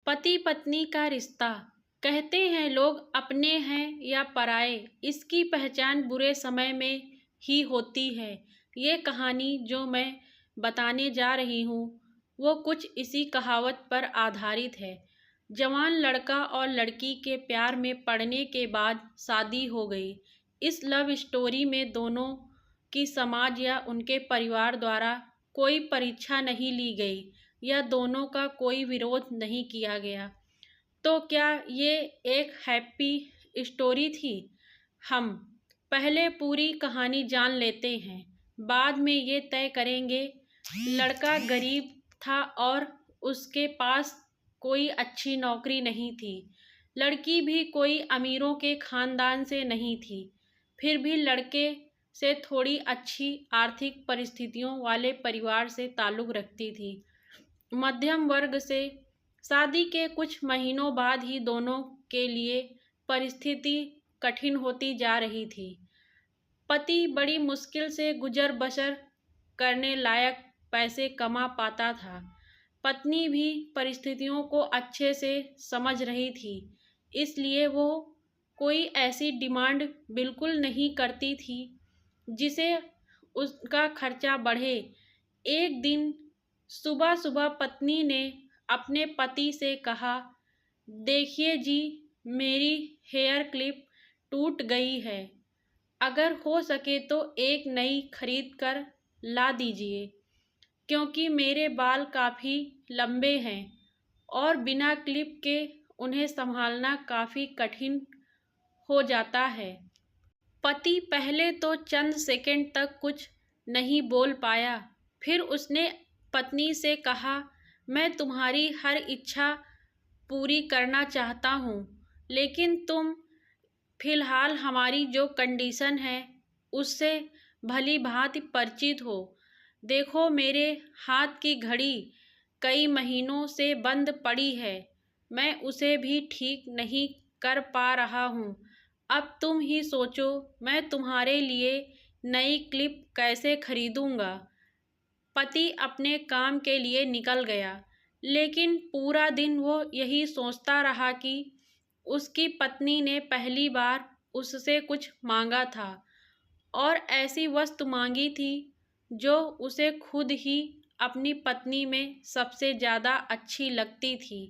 पति पत्नी का रिश्ता, कहते हैं लोग अपने हैं या पराए, इसकी पहचान बुरे समय में ही होती है। ये कहानी जो मैं बताने जा रही हूँ वो कुछ इसी कहावत पर आधारित है। जवान लड़का और लड़की के प्यार में पड़ने के बाद शादी हो गई। इस लव स्टोरी में दोनों की समाज या उनके परिवार द्वारा कोई परीक्षा नहीं ली गई या दोनों का कोई विरोध नहीं किया गया। तो क्या ये एक हैप्पी स्टोरी थी? हम पहले पूरी कहानी जान लेते हैं, बाद में ये तय करेंगे। लड़का गरीब था और उसके पास कोई अच्छी नौकरी नहीं थी। लड़की भी कोई अमीरों के खानदान से नहीं थी, फिर भी लड़के से थोड़ी अच्छी आर्थिक परिस्थितियों वाले परिवार से ताल्लुक़ रखती थी। मध्यम वर्ग से। शादी के कुछ महीनों बाद ही दोनों के लिए परिस्थिति कठिन होती जा रही थी। पति बड़ी मुश्किल से गुजर बसर करने लायक पैसे कमा पाता था। पत्नी भी परिस्थितियों को अच्छे से समझ रही थी, इसलिए वो कोई ऐसी डिमांड बिल्कुल नहीं करती थी जिसे उसका खर्चा बढ़े। एक दिन सुबह सुबह पत्नी ने अपने पति से कहा, देखिए जी, मेरी हेयर क्लिप टूट गई है, अगर हो सके तो एक नई खरीद कर ला दीजिए, क्योंकि मेरे बाल काफ़ी लंबे हैं और बिना क्लिप के उन्हें संभालना काफ़ी कठिन हो जाता है। पति पहले तो चंद सेकंड तक कुछ नहीं बोल पाया, फिर उसने पत्नी से कहा, मैं तुम्हारी हर इच्छा पूरी करना चाहता हूँ, लेकिन तुम फिलहाल हमारी जो कंडीशन है उससे भली भांति परिचित हो। देखो, मेरे हाथ की घड़ी कई महीनों से बंद पड़ी है, मैं उसे भी ठीक नहीं कर पा रहा हूँ। अब तुम ही सोचो, मैं तुम्हारे लिए नई क्लिप कैसे खरीदूँगा। पति अपने काम के लिए निकल गया, लेकिन पूरा दिन वो यही सोचता रहा कि उसकी पत्नी ने पहली बार उससे कुछ मांगा था और ऐसी वस्तु मांगी थी जो उसे खुद ही अपनी पत्नी में सबसे ज़्यादा अच्छी लगती थी,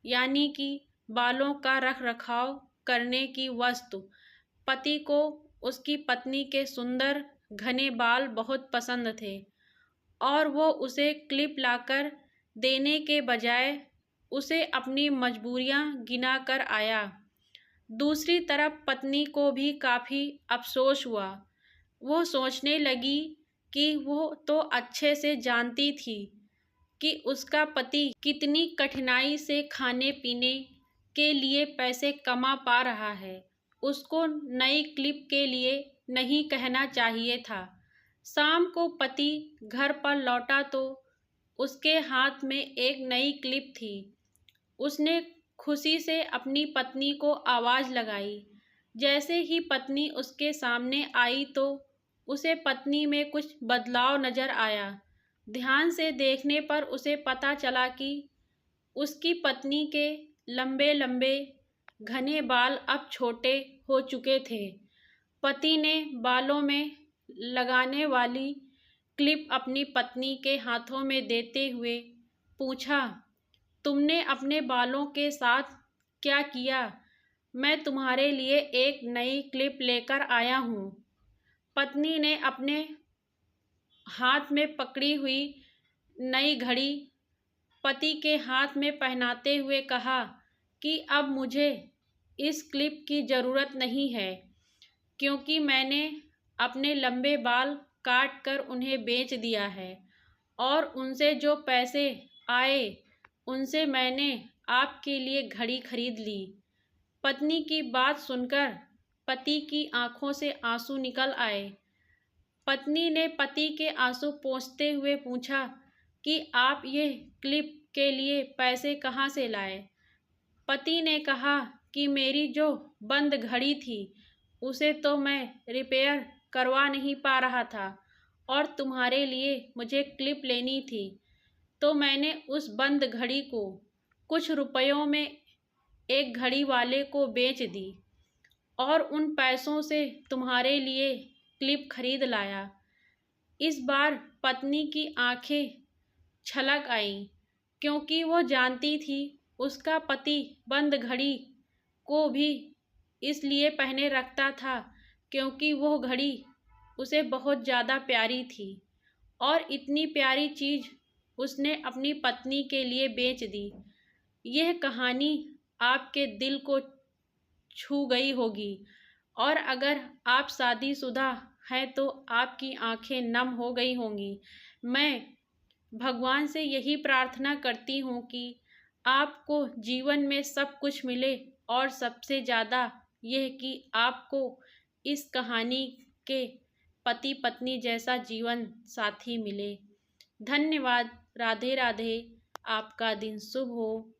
यानी कि बालों का रख रखाव करने की वस्तु। पति को उसकी पत्नी के सुंदर घने बाल बहुत पसंद थे और वो उसे क्लिप लाकर देने के बजाय उसे अपनी मजबूरियां गिना कर आया। दूसरी तरफ पत्नी को भी काफ़ी अफसोस हुआ। वो सोचने लगी कि वो तो अच्छे से जानती थी कि उसका पति कितनी कठिनाई से खाने पीने के लिए पैसे कमा पा रहा है। उसको नई क्लिप के लिए नहीं कहना चाहिए था। शाम को पति घर पर लौटा तो उसके हाथ में एक नई क्लिप थी। उसने खुशी से अपनी पत्नी को आवाज़ लगाई। जैसे ही पत्नी उसके सामने आई तो उसे पत्नी में कुछ बदलाव नज़र आया। ध्यान से देखने पर उसे पता चला कि उसकी पत्नी के लंबे लंबे घने बाल अब छोटे हो चुके थे। पति ने बालों में लगाने वाली क्लिप अपनी पत्नी के हाथों में देते हुए पूछा, तुमने अपने बालों के साथ क्या किया? मैं तुम्हारे लिए एक नई क्लिप लेकर आया हूँ। पत्नी ने अपने हाथ में पकड़ी हुई नई घड़ी पति के हाथ में पहनाते हुए कहा कि अब मुझे इस क्लिप की ज़रूरत नहीं है, क्योंकि मैंने अपने लंबे बाल काट कर उन्हें बेच दिया है और उनसे जो पैसे आए उनसे मैंने आपके लिए घड़ी खरीद ली। पत्नी की बात सुनकर पति की आंखों से आंसू निकल आए। पत्नी ने पति के आंसू पोंछते हुए पूछा कि आप ये क्लिप के लिए पैसे कहाँ से लाए? पति ने कहा कि मेरी जो बंद घड़ी थी उसे तो मैं रिपेयर करवा नहीं पा रहा था और तुम्हारे लिए मुझे क्लिप लेनी थी, तो मैंने उस बंद घड़ी को कुछ रुपयों में एक घड़ी वाले को बेच दी और उन पैसों से तुम्हारे लिए क्लिप खरीद लाया। इस बार पत्नी की आंखें छलक आईं, क्योंकि वो जानती थी उसका पति बंद घड़ी को भी इसलिए पहने रखता था क्योंकि वो घड़ी उसे बहुत ज़्यादा प्यारी थी और इतनी प्यारी चीज़ उसने अपनी पत्नी के लिए बेच दी। यह कहानी आपके दिल को छू गई होगी और अगर आप शादीशुदा हैं तो आपकी आंखें नम हो गई होंगी। मैं भगवान से यही प्रार्थना करती हूँ कि आपको जीवन में सब कुछ मिले और सबसे ज़्यादा यह कि आपको इस कहानी के पति पत्नी जैसा जीवन साथी मिले। धन्यवाद। राधे राधे। आपका दिन शुभ हो।